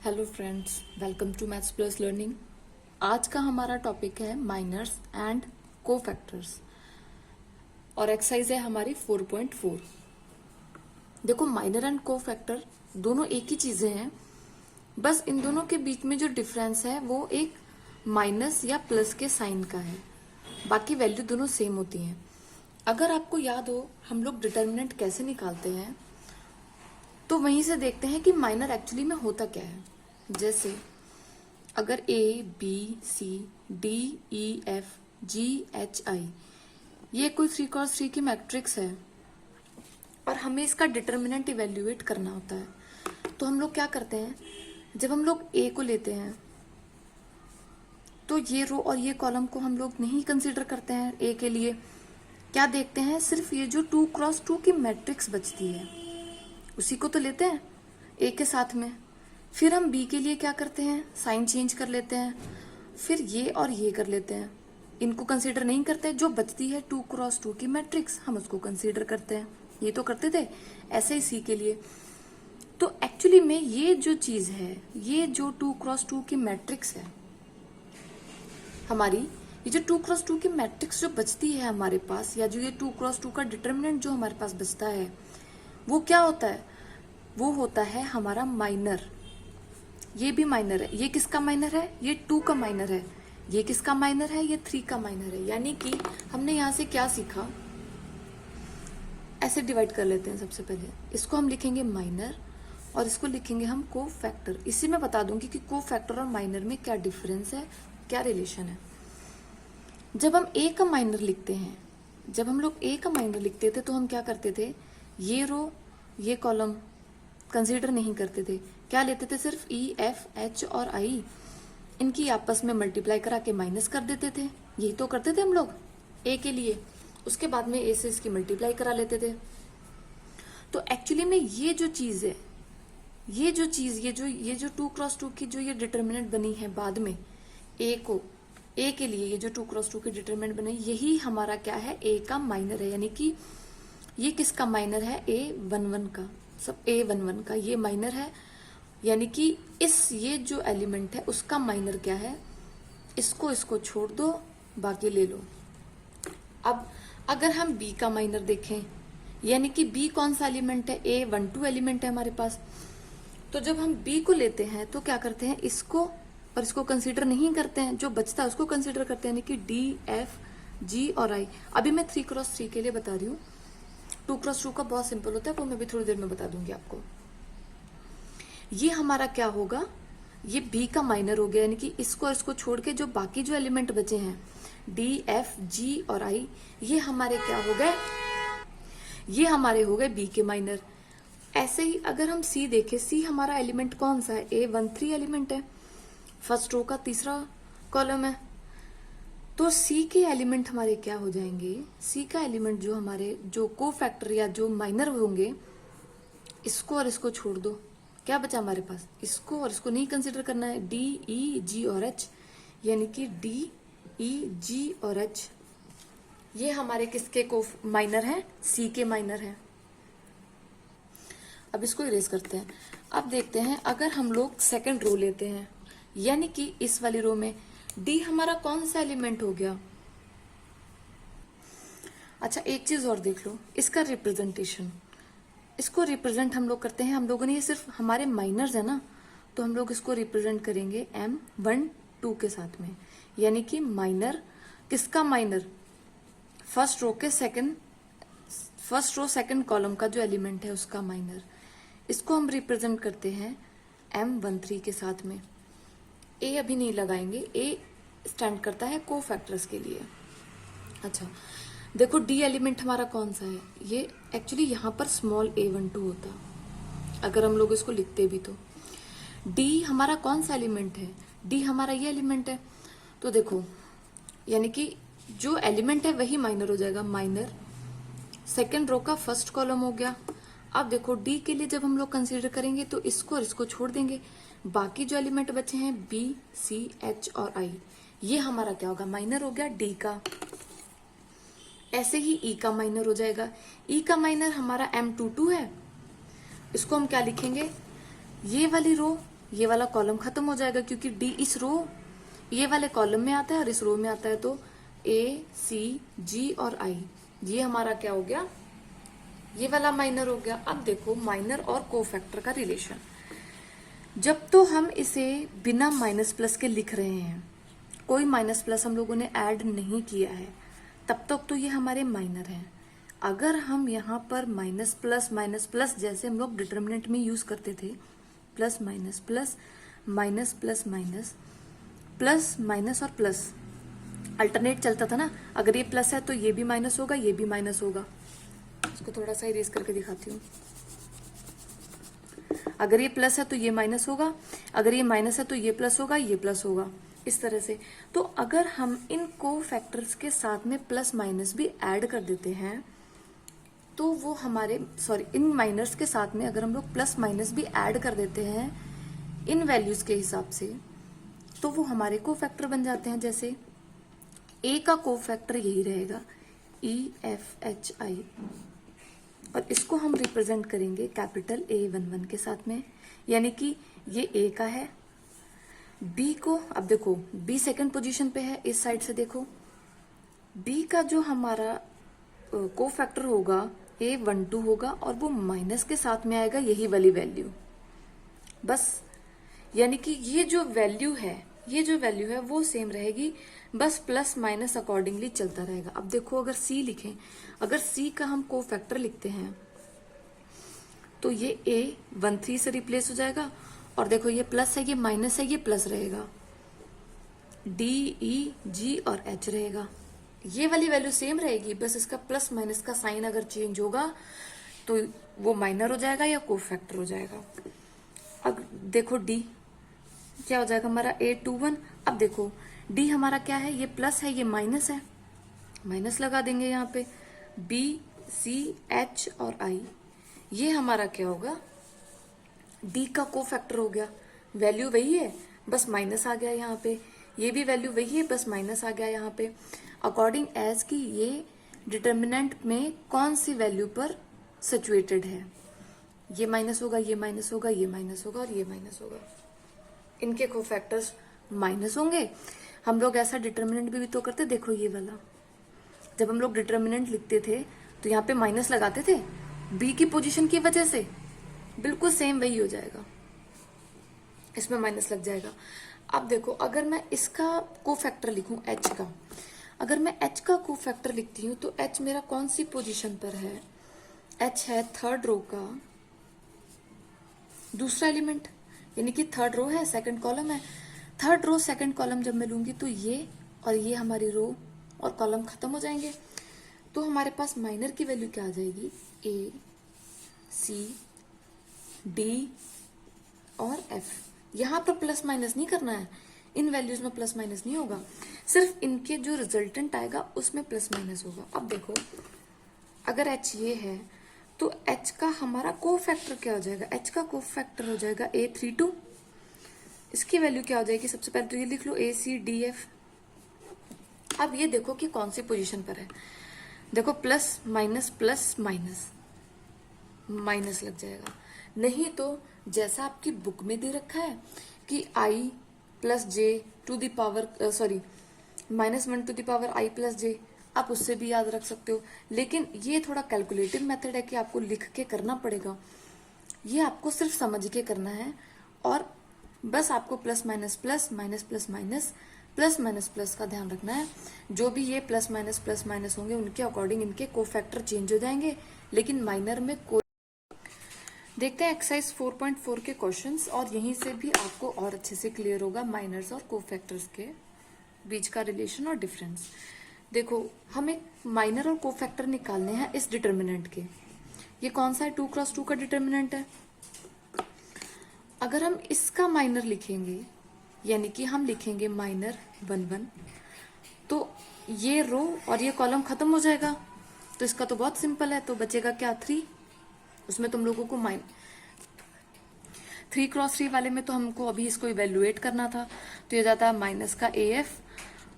Hello friends, welcome to maths plus learning. आज का हमारा टॉपिक है माइनर्स एंड कोफैक्टर्स और एक्सरसाइज है हमारी 4.4। देखो, माइनर एंड कोफैक्टर दोनों एक ही चीजें हैं, बस इन दोनों के बीच में जो डिफरेंस है वो एक माइनस या प्लस के साइन का है। बाकी वैल्यू दोनों सेम होती हैं। अगर आपको याद हो हम लोग डिटर्मिनेंट कैसे निकालते हैं, तो वहीं से देखते हैं कि माइनर एक्चुअली में होता क्या है। जैसे अगर A B C D E F G H I ये कोई 3x3 की मैट्रिक्स है और हमें इसका डिटर्मिनेंट इवेल्युएट करना होता है, तो हम लोग क्या करते हैं, जब हम लोग ए को लेते हैं तो ये रो और ये कॉलम को हम लोग नहीं कंसीडर करते हैं। ए के लिए क्या देखते हैं, सिर्फ ये जो 2x2 की मैट्रिक्स बचती है उसी को तो लेते हैं ए के साथ में। फिर हम बी के लिए क्या करते हैं, साइन चेंज कर लेते हैं, फिर ये और ये कर लेते हैं, इनको कंसीडर नहीं करते। जो बचती है 2x2 की मैट्रिक्स हम उसको कंसीडर करते हैं। ये तो करते थे। ऐसे ही सी के लिए। तो एक्चुअली में ये जो चीज है, ये जो 2x2 की मैट्रिक्स है हमारी, ये जो 2x2 की मैट्रिक्स जो बचती है हमारे पास, या जो ये 2x2 का डिटर्मिनेंट जो हमारे पास बचता है, वो क्या होता है, वो होता है हमारा माइनर। ये भी माइनर है। ये किसका माइनर है, ये 2 का माइनर है। ये किसका माइनर है, ये 3 का माइनर है। यानी कि हमने यहां से क्या सीखा, ऐसे डिवाइड कर लेते हैं। सबसे पहले इसको हम लिखेंगे माइनर और इसको लिखेंगे हम कोफैक्टर। इसी में बता दूंगी कि कोफैक्टर और माइनर में क्या डिफरेंस है, क्या रिलेशन है। जब हम ए का माइनर लिखते हैं, जब हम लोग ए का माइनर लिखते थे तो हम क्या करते थे, ये रो ये कॉलम कंसीडर नहीं करते थे। क्या लेते थे, सिर्फ ई एफ एच और आई, इनकी आपस में मल्टीप्लाई करा के माइनस कर देते थे। यही तो करते थे हम लोग ए के लिए। उसके बाद में ए से इसकी मल्टीप्लाई करा लेते थे। तो एक्चुअली में ये जो चीज है, ये जो चीज, ये जो 2x2 की जो ये डिटर्मिनेंट बनी है बाद में, ए के लिए ये जो 2x2 की डिटर्मिनेंट बनी, यही हमारा क्या है, ए का माइनर है। यानी कि ये किसका माइनर है, A11 का, सब A11 का ये माइनर है। यानी कि ये जो एलिमेंट है उसका माइनर क्या है, इसको छोड़ दो, बाकी ले लो। अब अगर हम बी का माइनर देखें, यानी कि बी कौन सा एलिमेंट है, A12 एलिमेंट है हमारे पास। तो जब हम बी को लेते हैं तो क्या करते हैं, इसको और इसको कंसीडर नहीं करते हैं, जो बचता है उसको कंसीडर करते हैं। यानी कि डी एफ जी और आई। अभी मैं 3x3 के लिए बता रही हूँ, 2x2 का बहुत सिंपल होता है, वो मैं भी थोड़ी देर में बता दूंगी आपको। ये हमारा क्या होगा, ये बी का माइनर हो गया। यानी कि इसको और इसको छोड़ के जो बाकी जो एलिमेंट बचे हैं, डी एफ जी और आई, ये हमारे क्या हो गए, ये हमारे हो गए बी के माइनर। ऐसे ही अगर हम सी देखें, सी हमारा एलिमेंट कौन सा है, A13 एलिमेंट है, फर्स्ट रो का तीसरा कॉलम है। तो सी के एलिमेंट हमारे क्या हो जाएंगे, सी का एलिमेंट जो हमारे जो कोफैक्टर या जो माइनर होंगे, इसको और इसको छोड़ दो, क्या बचा हमारे पास, इसको और इसको नहीं कंसीडर करना है, डी ई जी और एच। यानी कि डी ई जी और एच ये हमारे किसके को माइनर हैं, सी के माइनर हैं। अब इसको इरेज करते हैं। अब देखते हैं, अगर हम लोग सेकंड रो लेते हैं, यानी कि इस वाली रो में डी हमारा कौन सा एलिमेंट हो गया। अच्छा, एक चीज और देख लो, इसका रिप्रेजेंटेशन, इसको रिप्रेजेंट हम लोग करते हैं, हम लोगों ने, ये सिर्फ हमारे माइनर्स है ना, तो हम लोग इसको रिप्रेजेंट करेंगे M12 के साथ में। यानी कि माइनर किसका minor, first row second column का जो एलिमेंट है उसका माइनर। इसको हम रिप्रेजेंट करते हैं M13 के साथ में। ए अभी नहीं लगाएंगे, ए स्टैंड करता है कोफैक्टर्स के लिए। अच्छा देखो, डी एलिमेंट हमारा कौन सा है, ये एक्चुअली यहाँ पर स्मॉल A12 होता अगर हम लोग इसको लिखते भी। तो डी हमारा कौन सा एलिमेंट है, डी हमारा ये एलिमेंट है। तो देखो, यानी कि जो एलिमेंट है वही माइनर हो जाएगा। माइनर सेकेंड रो का फर्स्ट कॉलम हो गया। अब देखो, डी के लिए जब हम लोग कंसीडर करेंगे तो इसको और इसको छोड़ देंगे, बाकी जो एलिमेंट बचे हैं बी सी एच और आई, ये हमारा क्या होगा, माइनर हो गया डी का। ऐसे ही ई का माइनर हो जाएगा। ई का माइनर हमारा M22 है। इसको हम क्या लिखेंगे, ये वाली रो ये वाला कॉलम खत्म हो जाएगा क्योंकि डी इस रो ये वाले कॉलम में आता है और इस रो में आता है, तो ए सी जी और आई ये हमारा क्या हो गया, ये वाला माइनर हो गया। अब देखो माइनर और कोफैक्टर का रिलेशन, जब तो हम इसे बिना माइनस प्लस के लिख रहे हैं, कोई माइनस प्लस हम लोगों ने ऐड नहीं किया है, तब तक तो ये हमारे माइनर हैं। अगर हम यहाँ पर माइनस प्लस जैसे हम लोग डिटर्मिनेंट में यूज करते थे, plus minus plus minus plus minus plus minus और प्लस अल्टरनेट चलता था ना, अगर ये प्लस है तो ये भी माइनस होगा, ये भी माइनस होगा। इसको थोड़ा सा इरेज करके दिखाती हूँ। अगर ये प्लस है तो ये माइनस होगा, अगर ये माइनस है तो ये प्लस होगा, ये प्लस होगा, इस तरह से। तो अगर हम इन कोफैक्टर्स के साथ में प्लस माइनस भी ऐड कर देते हैं तो वो हमारे इन माइनर्स के साथ में अगर हम लोग प्लस माइनस भी ऐड कर देते हैं इन वैल्यूज के हिसाब से, तो वो हमारे कोफैक्टर बन जाते हैं। जैसे ए का कोफैक्टर यही रहेगा EFHI, और इसको हम रिप्रेजेंट करेंगे कैपिटल A11 के साथ में, यानी कि ये A का है। B को अब देखो B सेकंड पोजीशन पे है, इस साइड से देखो B का जो हमारा कोफैक्टर होगा A12 होगा और वो माइनस के साथ में आएगा यही वाली वैल्यू, बस। यानी कि ये जो वैल्यू है वो सेम रहेगी, बस प्लस माइनस अकॉर्डिंगली चलता रहेगा। अब देखो अगर C लिखें, अगर C का हम कोफैक्टर लिखते हैं तो ये A13 से रिप्लेस हो जाएगा, और देखो ये प्लस है, ये माइनस है, ये प्लस रहेगा, D E G और H रहेगा। ये वाली वैल्यू सेम रहेगी, बस इसका प्लस माइनस का साइन अगर चेंज होगा तो वो माइनर हो जाएगा या कोफैक्टर हो जाएगा। अब देखो D क्या हो जाएगा हमारा A21। अब देखो D हमारा क्या है, ये प्लस है, ये माइनस है, माइनस लगा देंगे यहाँ पे। B C H और I ये हमारा क्या होगा, D का कोफैक्टर हो गया। वैल्यू वही है, बस माइनस आ गया यहाँ पे, ये भी वैल्यू वही है, बस माइनस आ गया यहाँ पे। अकॉर्डिंग एज की ये डिटर्मिनेंट में कौन सी वैल्यू पर सिचुएटेड है, ये माइनस होगा, ये माइनस होगा, ये माइनस होगा और ये माइनस होगा, इनके कोफैक्टर्स माइनस होंगे। हम लोग ऐसा डिटर्मिनेंट भी तो करते, देखो ये वाला, जब हम लोग डिटर्मिनेंट लिखते थे तो यहाँ पे माइनस लगाते थे बी की पोजीशन की वजह से, बिल्कुल सेम वही हो जाएगा, इसमें माइनस लग जाएगा। अब देखो अगर मैं इसका कोफैक्टर लिखूं एच का, अगर मैं एच का कोफैक्टर लिखती हूँ तो एच मेरा कौन सी पोजीशन पर है, एच है थर्ड रो का दूसरा एलिमेंट, यानी कि थर्ड रो है, सेकंड कॉलम है। थर्ड रो सेकंड कॉलम जब मैं लूंगी तो ये और ये हमारी रो और कॉलम खत्म हो जाएंगे, तो हमारे पास माइनर की वैल्यू क्या आ जाएगी, A C D और F। यहां पर प्लस माइनस नहीं करना है, इन वैल्यूज में प्लस माइनस नहीं होगा, सिर्फ इनके जो रिजल्टेंट आएगा उसमें प्लस माइनस होगा। अब देखो अगर H ये है तो H का हमारा कोफैक्टर क्या हो जाएगा, H का कोफैक्टर हो जाएगा A32। इसकी वैल्यू क्या हो जाएगी, सबसे पहले तो ये लिख लो ACDF। अब ये देखो कि कौन सी पोजीशन पर है, देखो प्लस माइनस माइनस लग जाएगा, नहीं तो जैसा आपकी बुक में दे रखा है कि I plus J to the power -1 to the power I plus J, आप उससे भी याद रख सकते हो। लेकिन ये थोड़ा कैलकुलेटिव मेथड है कि आपको लिख के करना पड़ेगा, ये आपको सिर्फ समझ के करना है, और बस आपको प्लस माइनस प्लस का ध्यान रखना है। जो भी ये प्लस माइनस होंगे उनके अकॉर्डिंग इनके कोफैक्टर चेंज हो जाएंगे, लेकिन माइनर में कोई। देखते हैं एक्सरसाइज 4.4 के क्वेश्चंस, और यहीं से भी आपको और अच्छे से क्लियर होगा माइनर्स और कोफैक्टर्स के बीच का रिलेशन और डिफरेंस। देखो हमें माइनर और कोफैक्टर निकालने हैं इस डिटर्मिनेंट के। ये कौन सा है, 2x2 का डिटर्मिनेंट है। अगर हम इसका माइनर लिखेंगे, यानी कि हम लिखेंगे माइनर 1 तो ये रो और ये कॉलम खत्म हो जाएगा, तो इसका तो बहुत सिंपल है, तो बचेगा क्या 3। उसमें तुम लोगों को 3x3 वाले में तो हमको अभी इसको इवेल्युएट करना था, तो ये जाता है माइनस का AF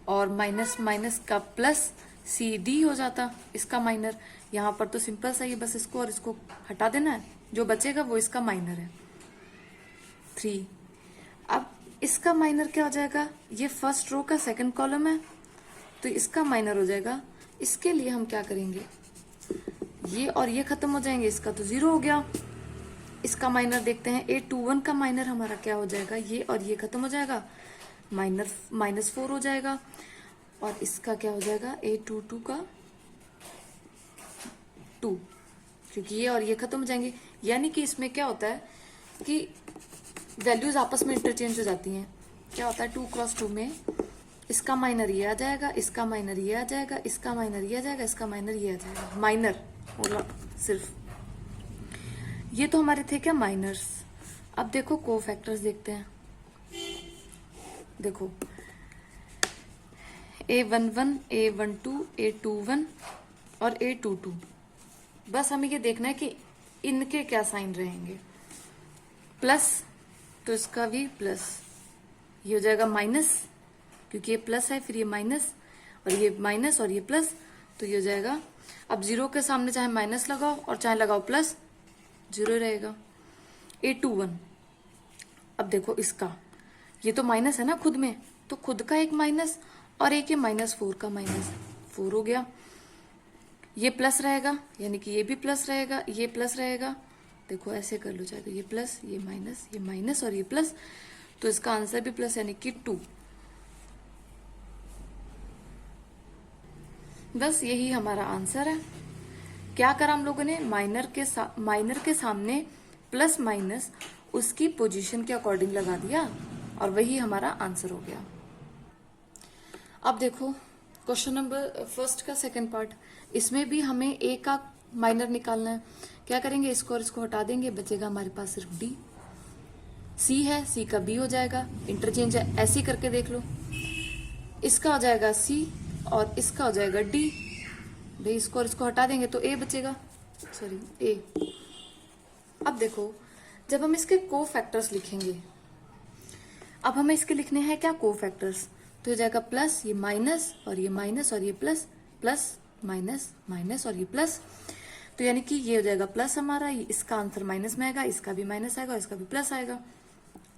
और माइनस का प्लस CD हो जाता इसका माइनर। यहाँ पर तो सिंपल सा ही, बस इसको और इसको हटा देना है, जो बचेगा वो इसका माइनर है 3। इसका माइनर क्या हो जाएगा, ये फर्स्ट रो का सेकंड कॉलम है तो इसका माइनर हो जाएगा। इसके लिए हम क्या करेंगे, ये और ये खत्म हो जाएंगे, इसका तो 0 हो गया। इसका माइनर देखते हैं, A21 का माइनर हमारा क्या हो जाएगा, ये और ये खत्म हो जाएगा, -4 हो जाएगा। और इसका क्या हो जाएगा, A22 का 2, क्योंकि ये और ये खत्म हो जाएंगे। यानी कि इसमें क्या होता है कि वैल्यूज आपस में इंटरचेंज हो जाती हैं। क्या होता है 2 क्रॉस 2 में इसका माइनर ये आ जाएगा, इसका माइनर ये आ जाएगा, इसका माइनर ये आ जाएगा, इसका माइनर ये आ जाएगा। माइनर बोला सिर्फ, ये तो हमारे थे क्या माइनर्स। अब देखो कोफैक्टर्स देखते हैं। देखो A11, A12, A21 और A22, बस हमें ये देखना है कि इनके क्या साइन रहेंगे। प्लस तो इसका भी प्लस, ये हो जाएगा माइनस, क्योंकि ये प्लस है, फिर ये माइनस और ये माइनस और ये प्लस, तो ये हो जाएगा। अब 0 के सामने चाहे माइनस लगाओ और चाहे लगाओ प्लस, 0 रहेगा। A21, अब देखो इसका, ये तो माइनस है ना खुद में, तो खुद का एक माइनस और एक ये -4 का -4 हो गया। ये प्लस रहेगा, यानी कि ये भी प्लस रहेगा, ये प्लस रहेगा। देखो ऐसे कर लो, चाहे तो ये प्लस, ये माइनस और ये प्लस, तो इसका आंसर भी प्लस, यानी कि 2। बस यही हमारा आंसर है। क्या करा हम लोगों ने, माइनर के सामने प्लस माइनस उसकी पोजीशन के अकॉर्डिंग लगा दिया और वही हमारा आंसर हो गया। अब देखो क्वेश्चन नंबर फर्स्ट का सेकंड पार्ट, इसमें भी हमें ए का माइनर निकालना है। क्या करेंगे, इसको और इसको हटा देंगे, बचेगा हमारे पास सिर्फ डी। सी है, सी का बी हो जाएगा, इंटरचेंज है, ऐसे ही करके देख लो। इसका हो जाएगा सी और इसका हो जाएगा डी। भाई इसको और इसको हटा देंगे तो ए बचेगा, सॉरी ए। अब देखो जब हम इसके को फैक्टर्स लिखेंगे, अब हमें इसके लिखने हैं क्या को फैक्टर्स, तो हो जाएगा प्लस, ये माइनस और ये माइनस और ये प्लस, प्लस माइनस माइनस और ये प्लस, तो यानी कि ये हो जाएगा प्लस हमारा, ये इसका आंसर माइनस में आएगा, इसका भी माइनस आएगा और इसका भी प्लस आएगा।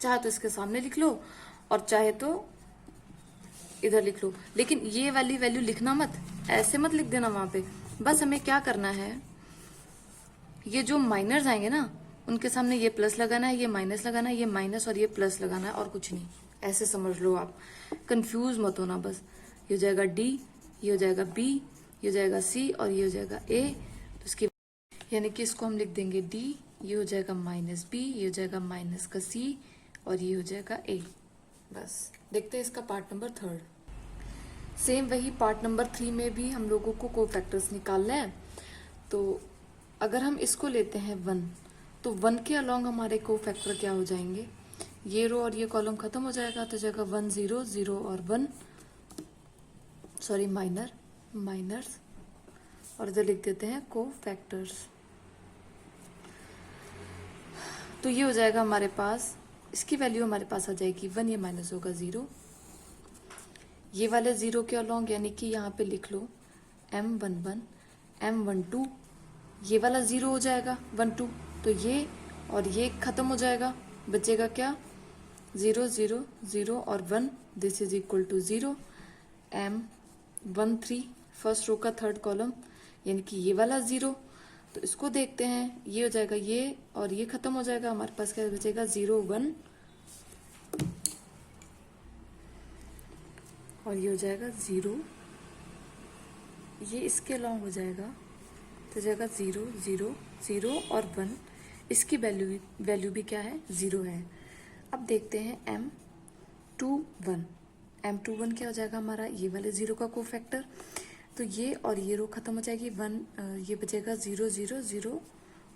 चाहे तो इसके सामने लिख लो और चाहे तो इधर लिख लो, लेकिन ये वाली वैल्यू लिखना मत, ऐसे मत लिख देना वहां पे। बस हमें क्या करना है, ये जो माइनर्स आएंगे ना उनके सामने ये प्लस लगाना है, ये माइनस लगाना है, ये माइनस और ये प्लस लगाना है, और कुछ नहीं। ऐसे समझ लो आप, कंफ्यूज मत होना बस। ये हो जाएगा डी, ये हो जाएगा बी, ये हो जाएगा सी और ये हो जाएगा ए। तो इसकी यानी कि इसको हम लिख देंगे डी, ये हो जाएगा माइनस बी, ये हो जाएगा माइनस का सी और ये हो जाएगा ए। बस देखते हैं इसका पार्ट नंबर 3। सेम वही पार्ट नंबर 3 में भी हम लोगों को कोफैक्टर्स निकालना है। तो अगर हम इसको लेते हैं 1, तो 1 के अलोंग हमारे कोफैक्टर क्या हो जाएंगे, ये रो और ये कॉलम खत्म हो जाएगा, तो जाएगा 1 0 0 और 1, सॉरी माइनर्स, और इधर लिख देते हैं कोफैक्टर्स। तो ये हो जाएगा हमारे पास, इसकी वैल्यू हमारे पास आ जाएगी 1, ये माइनस होगा 0, ये वाले 0 के अलोंग, यानी कि यहाँ पे लिख लो M11 M12, ये वाला 0 हो जाएगा 1 2, तो ये और ये खत्म हो जाएगा, बचेगा क्या 0 0 0 और 1, this is equal to 0। M13 first row का थर्ड कॉलम, यानी कि ये वाला 0, तो इसको देखते हैं, ये हो जाएगा ये और ये खत्म हो जाएगा, हमारे पास क्या बचेगा 0 1 और ये हो जाएगा 0, ये इसके अलोंग हो जाएगा, तो जाएगा 0 0 0 और 1, इसकी वैल्यू भी क्या है 0 है। अब देखते हैं M21 क्या हो जाएगा हमारा, ये वाले 0 का कोफैक्टर, तो ये और ये रो खत्म हो जाएगी, 1 ये बचेगा 0 0 0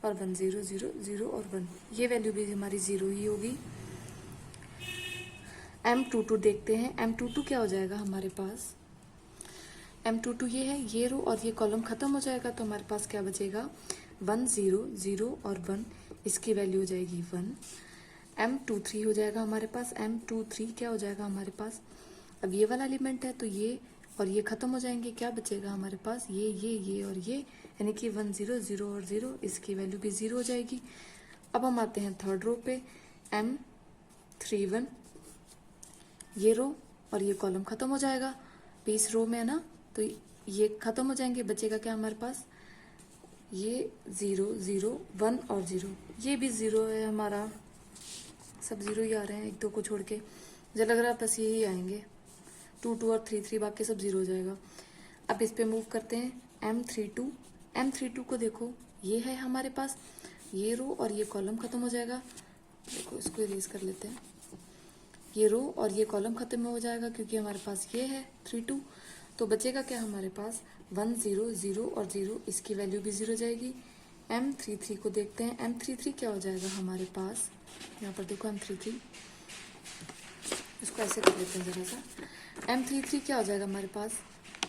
और 1 0 0 0 और 1, ये वैल्यू भी हमारी 0 ही होगी। M22 देखते हैं, M22 क्या हो जाएगा हमारे पास, M22 ये है, ये रो और ये कॉलम खत्म हो जाएगा, तो हमारे पास क्या बचेगा 1 0 0 और 1, इसकी वैल्यू हो जाएगी 1। M23 हो जाएगा हमारे पास, M23 क्या हो जाएगा हमारे पास, अब ये वाला एलिमेंट है तो ये और ये खत्म हो जाएंगे, क्या बचेगा हमारे पास ये और ये, यानी कि 1 0 0 और 0, इसकी वैल्यू भी 0 हो जाएगी। अब हम आते हैं थर्ड रो पे, M31 ये रो और ये कॉलम खत्म हो जाएगा, इस रो में है ना, तो ये खत्म हो जाएंगे, बचेगा क्या हमारे पास, ये 0 0 1 और 0, ये भी 0 है हमारा, सब 0 ही आ रहे हैं, 1 2 को छोड़ के, मुझे लग रहा है बस यही आएंगे, 2 2 और 3 3, बाकी सब 0 हो जाएगा। अब इस पे मूव करते हैं, M32 को देखो, ये है हमारे पास, ये रो और ये कॉलम खत्म हो जाएगा, देखो इसको इरेज कर लेते हैं, ये रो और ये कॉलम खत्म हो जाएगा क्योंकि हमारे पास ये है 3 2, तो बचेगा क्या हमारे पास 1 0 0 और 0, इसकी वैल्यू भी 0 जाएगी। M33 को देखते हैं, M33 क्या हो जाएगा हमारे पास, यहाँ पर देखो M33, इसको ऐसे कर लेते हैं जरा सा, M33 क्या हो जाएगा हमारे पास,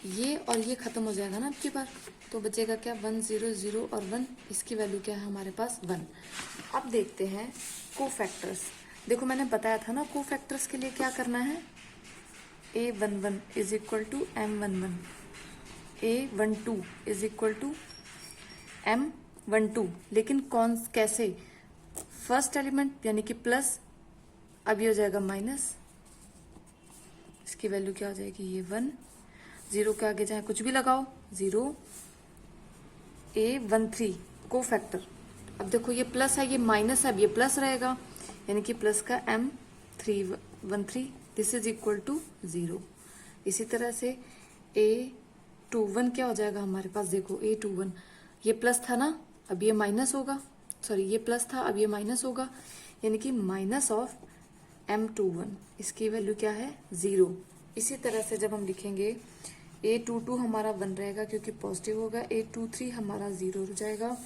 ये और ये खत्म हो जाएगा ना अब की बार, तो बचेगा क्या 1 0 0 और 1, इसकी वैल्यू क्या है हमारे पास 1। अब देखते हैं कोफैक्टर्स, देखो मैंने बताया था ना कोफैक्टर्स के लिए क्या करना है, A11 is equal to M11, A12 is equal to M12, लेकिन कौन कैसे, फर्स्ट एलिमेंट यानी कि प्लस, अब ये हो जाएगा माइनस, इसकी वैल्यू क्या हो जाएगी, ये 1, 0 के आगे चाहे कुछ भी लगाओ, 0, A13 कोफैक्टर, अब देखो ये प्लस है ये माइनस है, अब ये प्लस रहेगा, यानी कि प्लस का M313, this is equal to 0। इसी तरह से A21 क्या हो जाएगा हमारे पास, देखो A21, ये प्लस था ना, अब ये माइनस होगा, सॉरी ये प्लस था अब ये माइनस होगा, यानी कि माइनस ऑफ M21, इसकी वैल्यू क्या है 0। इसी तरह से जब हम लिखेंगे A22 हमारा 1 रहेगा क्योंकि पॉजिटिव होगा, A23 हमारा 0 हो जाएगा,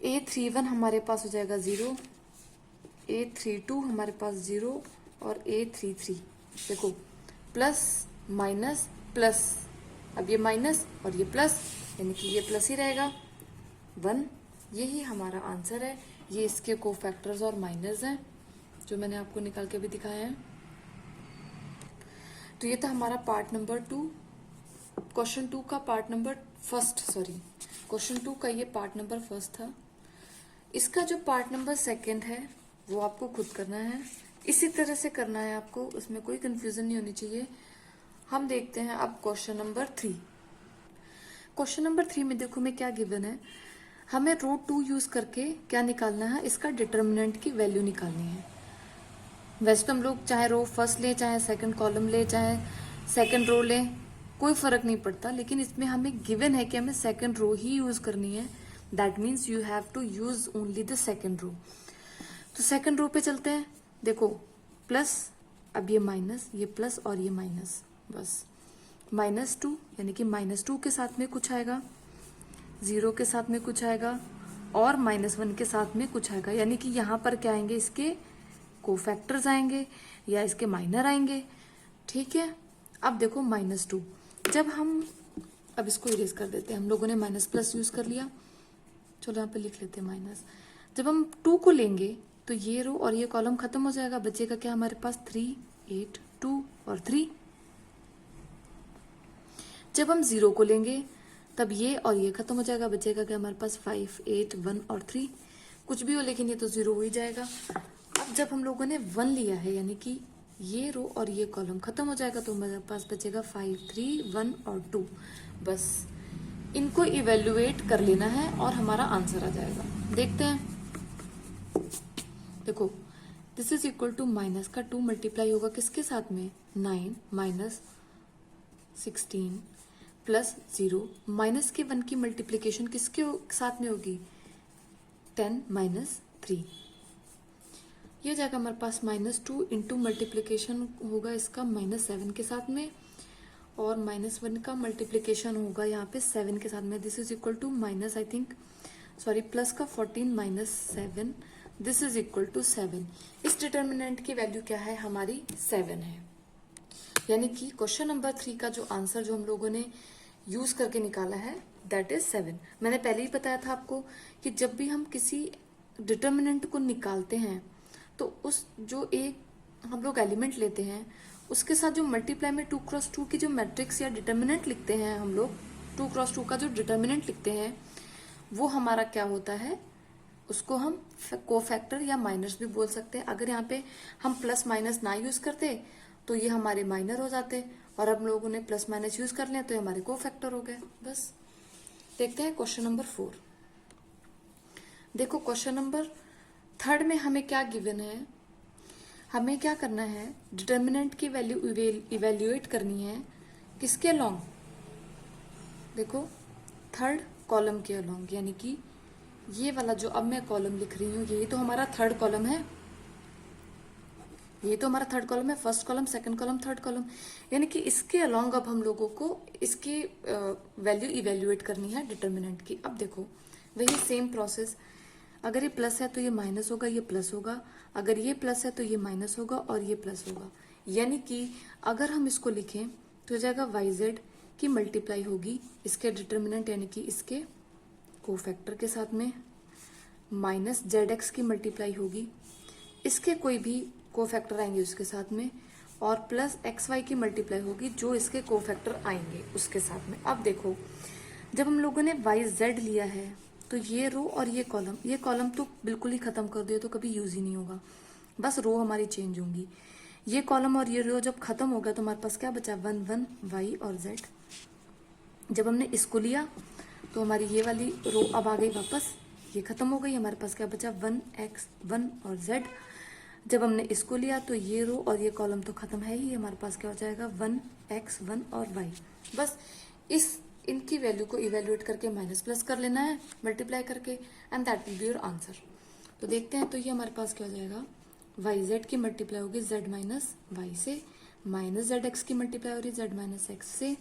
A31 हमारे पास हो जाएगा 0, A32 हमारे पास 0 और A33, देखो प्लस माइनस प्लस, अब ये माइनस और ये प्लस, यानी कि ये प्लस ही रहेगा 1, यही हमारा आंसर है। ये इसके कोफैक्टर्स और माइनर्स हैं जो मैंने आपको निकाल के भी दिखाया है। तो ये था हमारा पार्ट नंबर 2, क्वेश्चन 2 का पार्ट नंबर क्वेश्चन 2 का ये पार्ट नंबर 1 था। इसका जो पार्ट नंबर 2 है वो आपको खुद करना है, इसी तरह से करना है आपको, उसमें कोई कंफ्यूजन नहीं होनी चाहिए। हम देखते हैं अब क्वेश्चन नंबर 3। क्वेश्चन नंबर 3 में देखो मैं क्या गिवन है, हमें रो 2 यूज करके क्या निकालना है, इसका डिटर्मिनेंट की वैल्यू निकालनी है। वैसे तो हम लोग चाहे रो फर्स्ट ले, चाहे सेकंड कॉलम ले, चाहे सेकंड रो ले, कोई फर्क नहीं पड़ता, लेकिन इसमें हमें गिवन है कि हमें सेकंड रो ही यूज करनी है। That means you have to use only the second row. तो सेकंड रो पे चलते हैं, देखो प्लस, अब ये माइनस, ये प्लस और ये माइनस, बस -2, यानी कि -2 के साथ में कुछ आएगा, 0 के साथ में कुछ आएगा और -1 के साथ में कुछ आएगा, यानी कि यहाँ पर क्या आएंगे, इसके कोफैक्टर्स आएंगे या इसके माइनर आएंगे। ठीक है, अब देखो -2, जब हम, अब इसको इरेज कर देते हैं, हम लोगों ने माइनस प्लस यूज कर लिया, चलो यहाँ पे लिख लेते हैं माइनस। जब हम 2 को लेंगे तो ये रो और ये कॉलम खत्म हो जाएगा, बचेगा क्या हमारे पास 3 8 2 और 3। जब हम 0 को लेंगे तब ये और ये खत्म हो जाएगा, बचेगा क्या हमारे पास 5 8 1 और 3। कुछ भी हो लेकिन ये तो 0 हो ही जाएगा। अब जब हम लोगों ने 1 लिया है, यानी कि ये रो और ये कॉलम खत्म हो जाएगा, तो हमारे पास बचेगा 5 3 1 और 2। बस इनको इवेल्युएट कर लेना है और हमारा आंसर आ जाएगा। देखते हैं, देखो this is equal to minus का 2 मल्टीप्लाई होगा किसके साथ में, 9 माइनस 16 प्लस 0, माइनस के 1 की मल्टीप्लीकेशन किसके साथ में होगी, 10 माइनस 3। ये हो जाएगा हमारे पास -2 इंटू मल्टीप्लीकेशन होगा इसका -7 के साथ में, और -1 का मल्टीप्लीकेशन होगा यहाँ पे 7 के साथ में। This is equal to minus, I think sorry, plus का 14 minus 7, this is equal to 7। इस डिटर्मिनेंट की वैल्यू क्या है हमारी, 7 है। यानी कि क्वेश्चन नंबर 3 का जो आंसर जो हम लोगों ने यूज करके निकाला है दैट इज 7। मैंने पहले ही बताया था आपको कि जब भी हम किसी डिटर्मिनेंट को निकालते हैं तो उस जो एक हम लोग एलिमेंट लेते हैं उसके साथ जो मल्टीप्लाई में 2x2 की जो मैट्रिक्स या डिटर्मिनेंट लिखते हैं, हम लोग 2x2 का जो डिटर्मिनेंट लिखते हैं वो हमारा क्या होता है, उसको हम कोफैक्टर या माइनर्स भी बोल सकते हैं। अगर यहाँ पे हम प्लस माइनस ना यूज करते तो ये हमारे माइनर हो जाते, और अब लोगों ने प्लस माइनस यूज कर लिया तो ये हमारे कोफैक्टर हो गए। बस देखते हैं क्वेश्चन नंबर 4। देखो क्वेश्चन नंबर 3 में हमें क्या गिवन है, हमें क्या करना है, डिटर्मिनेंट की वैल्यू इवेल्युएट करनी है किसके अलोंग, देखो 3rd कॉलम के अलोंग, यानी कि ये वाला जो अब मैं कॉलम लिख रही हूँ ये तो हमारा 3rd कॉलम है, ये तो हमारा 3rd कॉलम है, 1st column, 2nd column, 3rd column, यानी कि इसके अलोंग अब हम लोगों को इसकी वैल्यू इवेल्युएट करनी है डिटर्मिनेंट की। अब देखो वही सेम प्रोसेस, अगर ये प्लस है तो ये माइनस होगा, ये प्लस होगा, अगर ये प्लस है तो ये माइनस होगा और ये प्लस होगा, यानी कि अगर हम इसको लिखें तो हो जाएगा YZ की मल्टीप्लाई होगी इसके डिटर्मिनेंट यानी कि इसके कोफैक्टर के साथ में, माइनस ZX की मल्टीप्लाई होगी इसके कोई भी कोफैक्टर आएंगे उसके साथ में, और प्लस XY की मल्टीप्लाई होगी जो इसके कोफैक्टर आएंगे उसके साथ में। अब देखो जब हम लोगों ने YZ लिया है तो ये रो और ये कॉलम तो बिल्कुल ही खत्म कर दिया तो कभी यूज ही नहीं होगा, बस रो हमारी चेंज होंगी। ये कॉलम और ये रो जब खत्म हो गया तो हमारे पास क्या बचा, 1 1 Y और Z। जब हमने इसको लिया तो हमारी ये वाली रो अब आ गई वापस, ये खत्म हो गई, हमारे पास क्या बचा 1X 1 और Z। जब हमने इसको लिया तो ये रो और ये कॉलम तो खत्म है ही, हमारे पास क्या हो जाएगा 1X 1 और Y। बस इनकी वैल्यू को इवेल्युएट करके माइनस प्लस कर लेना है मल्टीप्लाई करके, and that will be your answer. तो देखते हैं, तो ये हमारे पास क्या हो जाएगा, YZ की मल्टीप्लाई होगी Z माइनस Y से, माइनस ZX की मल्टीप्लाई हो रही है Z माइनस X से,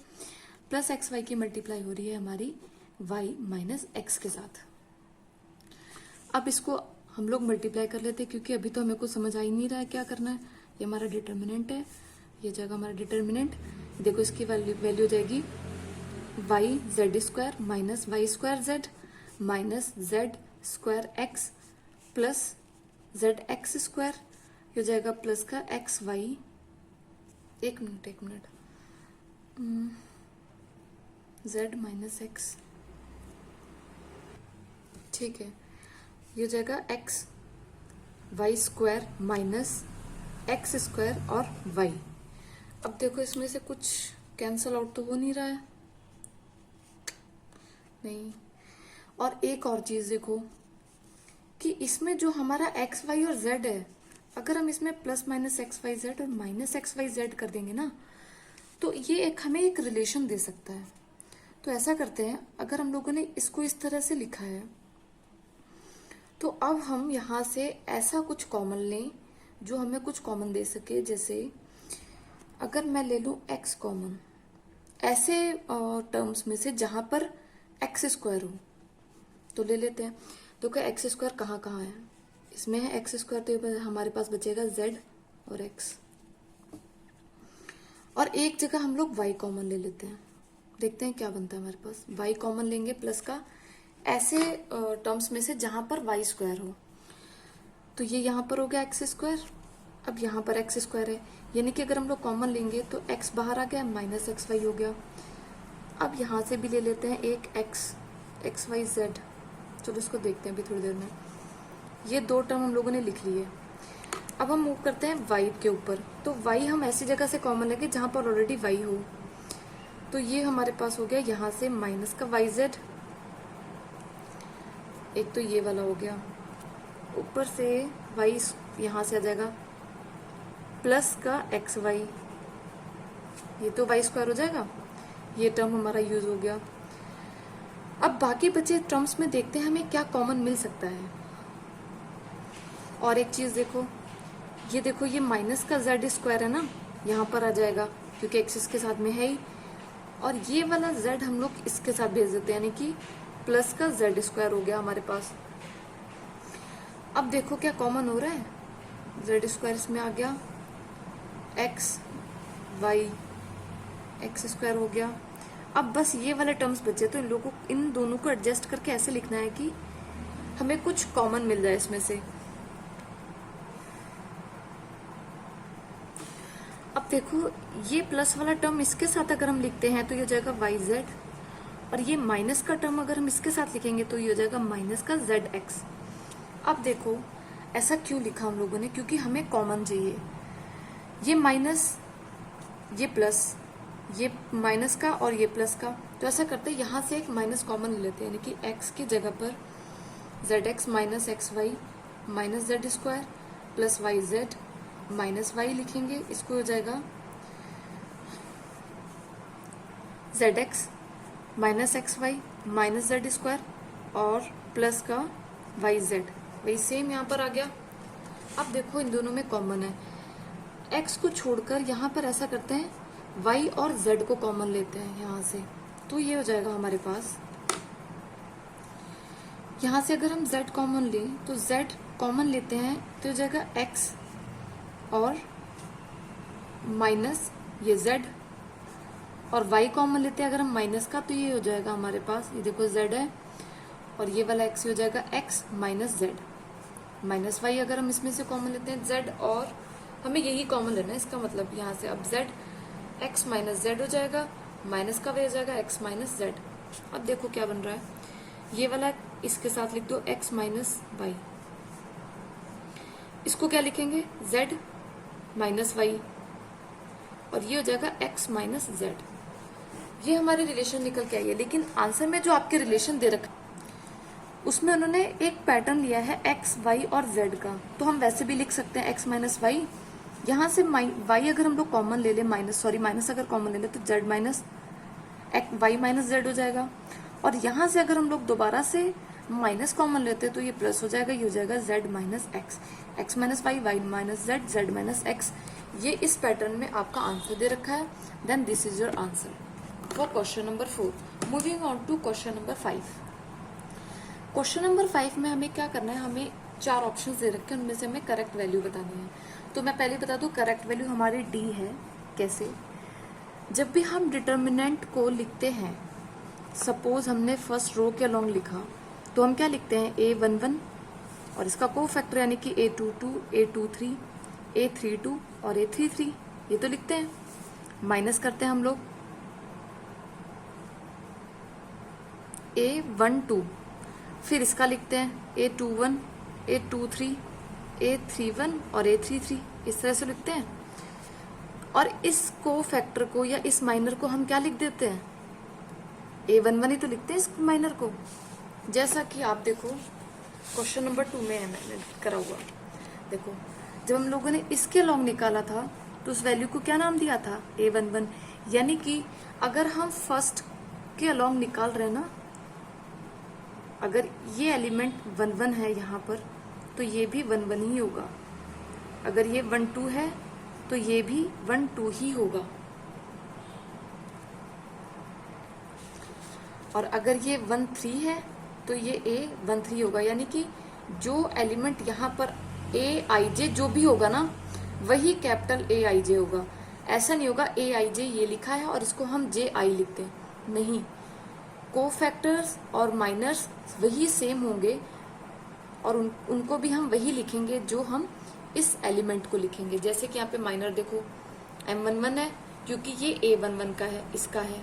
प्लस XY की मल्टीप्लाई हो रही है हमारी Y माइनस X के साथ। अब इसको हम लोग मल्टीप्लाई कर लेते हैं क्योंकि अभी तो हमें कुछ समझ आ ही नहीं रहा है क्या करना है। ये हमारा डिटर्मिनेंट है, ये जगह हमारा डिटर्मिनेंट, देखो इसकी वैल्यू हो जाएगी YZ² minus Y² Z minus Z² X plus ZX², ये हो जाएगा प्लस का XY, एक मिनट Z माइनस X, ठीक है, ये हो जाएगा XY² माइनस X² और Y। अब देखो इसमें से कुछ कैंसल आउट तो हो नहीं रहा है, नहीं। और एक और चीज देखो कि इसमें जो हमारा एक्स वाई और जेड है, अगर हम इसमें plus minus x y z और माइनस एक्स वाई जेड कर देंगे ना तो ये हमें एक रिलेशन दे सकता है। तो ऐसा करते हैं, अगर हम लोगों ने इसको इस तरह से लिखा है तो अब हम यहाँ से ऐसा कुछ कॉमन लें जो हमें कुछ कॉमन दे सके। जैसे अगर मैं ले लूँ एक्स कॉमन, ऐसे टर्म्स में से जहां पर x² हो तो ले लेते हैं। तो क्या x² कहाँ कहाँ है, इसमें है x², तो हमारे पास बचेगा z और x, और एक जगह हम लोग y कॉमन ले लेते हैं, देखते हैं क्या बनता है हमारे पास। y कॉमन लेंगे प्लस का, ऐसे टर्म्स में से जहां पर y² हो, तो ये यहाँ पर हो गया x², अब यहाँ पर x² है, यानी कि अगर हम लोग कॉमन लेंगे तो x बाहर आ गया, माइनस XY हो गया। अब यहाँ से भी ले लेते हैं एक XYZ, चलो इसको देखते हैं अभी थोड़ी देर में। ये दो टर्म हम लोगों ने लिख लिए। अब हम मूव करते हैं y के ऊपर, तो y हम ऐसी जगह से कॉमन लेंगे जहां पर ऑलरेडी y हो, तो ये हमारे पास हो गया यहाँ से माइनस का YZ, एक तो ये वाला हो गया, ऊपर से y यहाँ से आ जाएगा प्लस का XY, ये तो y² हो जाएगा, ये टर्म हमारा यूज हो गया। अब बाकी बचे टर्म्स में देखते हैं हमें क्या कॉमन मिल सकता है। और एक चीज देखो, ये देखो ये माइनस का Z² है ना, यहाँ पर आ जाएगा क्योंकि एक्सिस के साथ में है ही, और ये वाला Z हम लोग इसके साथ भेज देते हैं, यानी कि प्लस का Z² हो गया हमारे पास। अब देखो क्या कॉमन हो रहा है, Z² इसमें आ गया, XY x² हो गया। अब बस ये वाले टर्म्स बचे, तो इन दोनों को एडजस्ट करके ऐसे लिखना है कि हमें कुछ कॉमन मिल जाए इसमें से। अब देखो ये प्लस वाला टर्म इसके साथ अगर हम लिखते हैं तो ये हो जाएगा YZ, और ये माइनस का टर्म अगर हम इसके साथ लिखेंगे तो ये हो जाएगा माइनस का ZX। अब देखो ऐसा क्यों लिखा हम लोगों ने, क्योंकि हमें कॉमन चाहिए। ये माइनस, ये प्लस, ये माइनस का और ये प्लस का, तो ऐसा करते हैं यहाँ से एक माइनस कॉमन ले लेते हैं, यानी कि x की जगह पर zx minus x y minus z square plus y z minus y लिखेंगे। इसको हो जाएगा zx minus x y minus z square और प्लस का वाई जेड, वही सेम यहाँ पर आ गया। अब देखो इन दोनों में कॉमन है, x को छोड़कर यहाँ पर ऐसा करते हैं y और z को कॉमन लेते हैं यहाँ से, तो ये हो जाएगा हमारे पास। यहाँ से अगर हम z कॉमन लें तो z कॉमन लेते हैं तो हो जाएगा x और माइनस ये z, और y कॉमन लेते हैं अगर हम माइनस का, तो ये हो जाएगा हमारे पास, ये देखो z है और ये वाला x हो जाएगा x minus z minus y। अगर हम इसमें से कॉमन लेते हैं z, और हमें यही कॉमन लेना है, इसका मतलब यहाँ से अब z x माइनस जेड हो जाएगा, माइनस का वे हो जाएगा x माइनस जेड। अब देखो क्या बन रहा है, ये वाला इसके साथ लिख दो x माइनस वाई, इसको क्या लिखेंगे z माइनस वाई, और ये हो जाएगा x माइनस जेड। ये हमारे रिलेशन निकल के आई है, लेकिन आंसर में जो आपके रिलेशन दे रखा उसमें उन्होंने एक पैटर्न लिया है x y और z का, तो हम वैसे भी लिख सकते हैं x माइनस वाई। यहाँ से y अगर हम लोग कॉमन ले ले, माइनस अगर कॉमन ले ले तो z minus y minus z हो जाएगा, और यहाँ से अगर हम लोग दोबारा से माइनस कॉमन लेते तो ये प्लस हो जाएगा, ये हो जाएगा z minus x minus y minus z minus x. ये इस पैटर्न में आपका आंसर दे रखा है। Then this is your answer for question number 4। Moving on to question number 5। Question number 5 में हमें क्या करना है, हमें 4 ऑप्शंस दे रखे हैं, उनमें से हमें करेक्ट वैल्यू बतानी है। तो मैं पहले बता दूं करेक्ट वैल्यू हमारी डी है। कैसे? जब भी हम डिटर्मिनेंट को लिखते हैं, सपोज हमने फर्स्ट रो के अलोंग लिखा, तो हम क्या लिखते हैं a11 और इसका कोफैक्टर यानी कि a22, a23, a32 और a33, ये तो लिखते हैं। माइनस करते हैं हम लोग a12, फिर इसका लिखते हैं a21, a23, a31 और a33, इस तरह से लिखते हैं। और इस कोफैक्टर को या इस माइनर को हम क्या लिख देते हैं, a11 ही तो लिखते हैं इस माइनर को। जैसा कि आप देखो क्वेश्चन नंबर 2 में है मैंने करा हुआ, देखो जब हम लोगों ने इसके अलोंग निकाला था तो उस वैल्यू को क्या नाम दिया था, a11। यानी कि अगर हम फर्स्ट के अलोंग निकाल रहे हैं ना, अगर ये एलिमेंट 11 है यहाँ पर तो ये भी 11 ही होगा, अगर ये 12 है तो ये भी 12 ही होगा, और अगर ये 13 है तो ये a13 होगा। यानी कि जो एलिमेंट यहाँ पर aij जो भी होगा ना, वही कैपिटल aij होगा। ऐसा नहीं होगा aij ये लिखा है और इसको हम ji लिखते हैं, नहीं, कोफैक्टर्स और माइनर्स वही सेम होंगे और उनको भी हम वही लिखेंगे जो हम इस एलिमेंट को लिखेंगे। जैसे कि यहाँ पे माइनर देखो m11 है क्योंकि ये a11 का है, इसका है,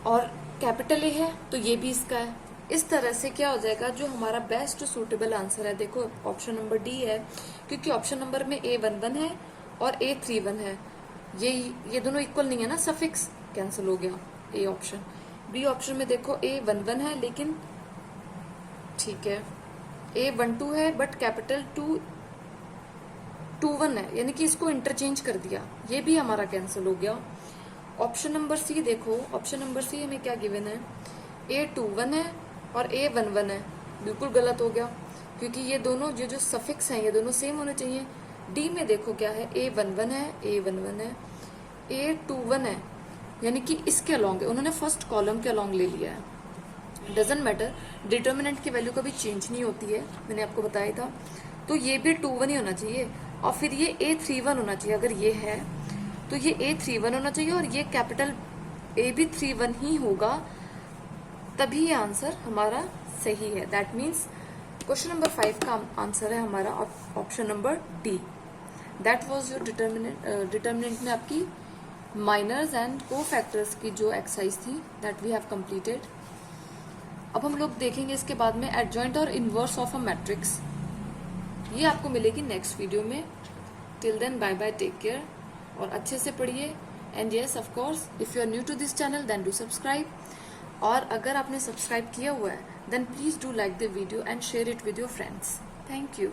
और कैपिटल A है तो ये भी इसका है। इस तरह से क्या हो जाएगा, जो हमारा बेस्ट सूटेबल आंसर है, देखो ऑप्शन नंबर डी है, क्योंकि ऑप्शन नंबर में a11 है और a31 है, ये दोनों इक्वल नहीं है ना, सफिक्स कैंसिल हो गया ए ऑप्शन। बी ऑप्शन में देखो a11 है लेकिन ठीक है a12 है बट कैपिटल 21 है, यानी कि इसको इंटरचेंज कर दिया, ये भी हमारा कैंसिल हो गया। ऑप्शन नंबर सी देखो, ऑप्शन नंबर सी हमें क्या गिवन है, a21 है और a11 है, बिल्कुल गलत हो गया क्योंकि ये दोनों जो सफिक्स हैं ये दोनों सेम होने चाहिए। डी में देखो क्या है, a11 है, a11 है, a21 है, यानी कि इसके अलोंग है, उन्होंने फर्स्ट कॉलम के अलोंग ले लिया है। डजेंट मैटर, डिटर्मिनेंट की वैल्यू कभी चेंज नहीं होती है, मैंने आपको बताया था। तो ये भी 21 ही होना चाहिए और फिर ये a31 होना चाहिए, अगर ये है तो ये a31 होना चाहिए और ये कैपिटल A भी 31 ही होगा, तभी ये आंसर हमारा सही है। दैट मीन्स क्वेश्चन नंबर 5 का आंसर है हमारा option number D. That was your determinant में आपकी माइनर्स एंड कोफैक्टर्स की जो एक्सरसाइज थी, दैट वी हैव कंप्लीटेड। अब हम लोग देखेंगे इसके बाद में एडजॉइंट और इनवर्स ऑफ अ मैट्रिक्स। ये आपको मिलेगी नेक्स्ट वीडियो में। Till then bye bye, take care और अच्छे से पढ़िए। And yes of course, if you are new to this channel then do subscribe. और अगर आपने सब्सक्राइब किया हुआ है then please do like the video and share it with your friends. Thank you.